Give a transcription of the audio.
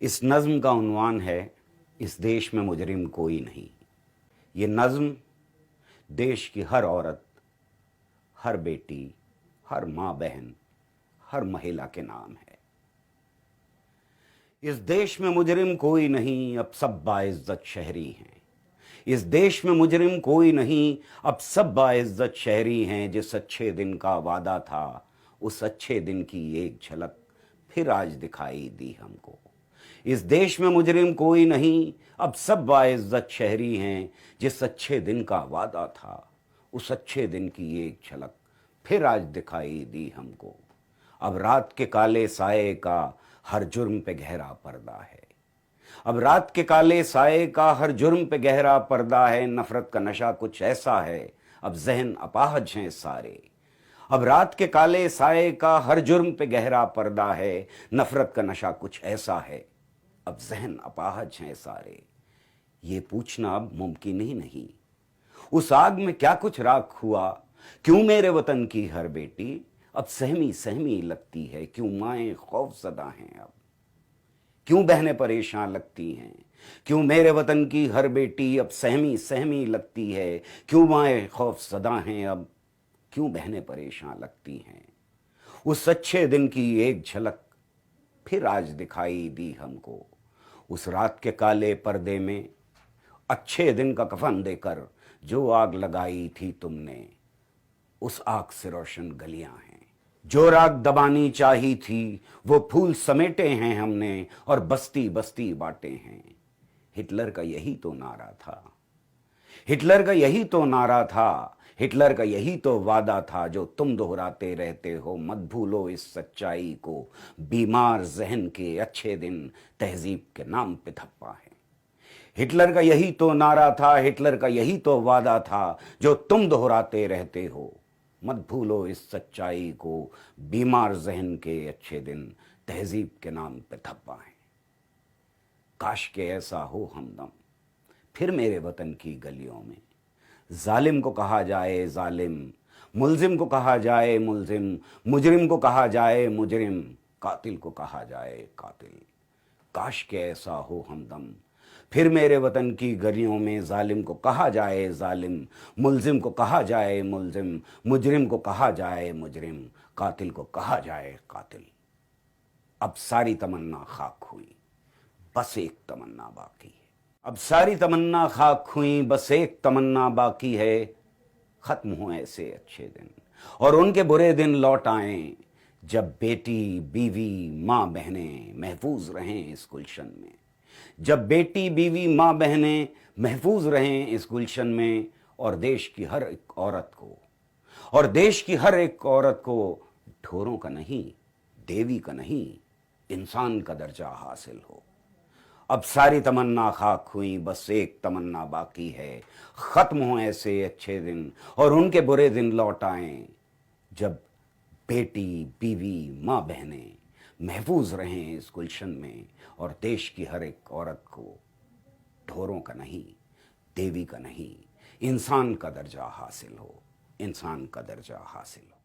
इस नज़्म का उन्वान है इस देश में मुजरिम कोई नहीं। ये नज़्म देश की हर औरत, हर बेटी, हर माँ बहन, हर महिला के नाम है। इस देश में मुजरिम कोई नहीं, अब सब बाइज्जत शहरी हैं। इस देश में मुजरिम कोई नहीं, अब सब बाइज्जत शहरी हैं। जिस अच्छे दिन का वादा था, उस अच्छे दिन की एक झलक फिर आज दिखाई दी हमको। इस देश में मुजरिम कोई नहीं, अब सब बाइज्जत शहरी हैं। जिस अच्छे दिन का वादा था, उस अच्छे दिन की एक झलक फिर आज दिखाई दी हमको। अब रात के काले साए का हर जुर्म पे गहरा पर्दा है। अब रात के काले साए का हर जुर्म पे गहरा पर्दा है। नफरत का नशा कुछ ऐसा है, अब जहन अपाहज हैं सारे। अब रात के काले साए का हर जुर्म पे गहरा पर्दा है। नफरत का नशा कुछ ऐसा है, अब जहन अपाहज हैं सारे। ये पूछना अब मुमकिन ही नहीं, उस आग में क्या कुछ राख हुआ। क्यों मेरे वतन की हर बेटी अब सहमी सहमी लगती है। क्यों माएं खौफजदा हैं अब, क्यों बहनें परेशान लगती हैं। क्यों मेरे वतन की हर बेटी अब सहमी सहमी लगती है। क्यों माएं खौफजदा हैं अब, क्यों बहनें परेशान लगती हैं। उस अच्छे दिन की एक झलक फिर आज दिखाई दी हमको। उस रात के काले पर्दे में अच्छे दिन का कफन देकर जो आग लगाई थी तुमने, उस आग से रोशन गलियां हैं। जो राग दबानी चाही थी, वो फूल समेटे हैं हमने और बस्ती बस्ती बांटे हैं। हिटलर का यही तो नारा था, हिटलर का यही तो नारा था, हिटलर का यही तो वादा था जो तुम दोहराते रहते हो। मत भूलो इस सच्चाई को, बीमार जहन के अच्छे दिन तहजीब के नाम पे थप्पा है। हिटलर का यही तो नारा था, हिटलर का यही तो वादा था जो तुम दोहराते रहते हो। मत भूलो इस सच्चाई को, बीमार जहन के अच्छे दिन तहजीब के नाम पे थप्पा है। काश के ऐसा हो हमदम फिर मेरे वतन की गलियों में। जालिम को कहा जाए जालिम, मुल्जिम को कहा जाए मुल्जिम, मुजरिम को कहा जाए मुजरिम, कातिल को कहा जाए कातिल। काश के ऐसा हो हमदम फिर मेरे वतन की गलियों में। जालिम को कहा जाए जालिम, मुल्जिम को कहा जाए मुल्जिम, मुजरिम को कहा जाए मुजरिम, कातिल को कहा जाए कातिल। अब सारी तमन्ना खाक हुई, बस एक तमन्ना बाकी है। अब सारी तमन्ना खाक हुई, बस एक तमन्ना बाकी है। खत्म हो ऐसे अच्छे दिन और उनके बुरे दिन लौट आएं, जब बेटी, बीवी, माँ बहनें महफूज रहें इस गुलशन में। जब बेटी, बीवी, माँ बहनें महफूज रहें इस गुलशन में। और देश की हर एक औरत को, और देश की हर एक औरत को ढोरों का नहीं, देवी का नहीं, इंसान का दर्जा हासिल हो। अब सारी तमन्ना खाक हुई, बस एक तमन्ना बाकी है। खत्म हो ऐसे अच्छे दिन और उनके बुरे दिन लौट आएं, जब बेटी, बीवी, माँ बहनें महफूज रहें इस गुलशन में। और देश की हर एक औरत को ढोरों का नहीं, देवी का नहीं, इंसान का दर्जा हासिल हो, इंसान का दर्जा हासिल हो।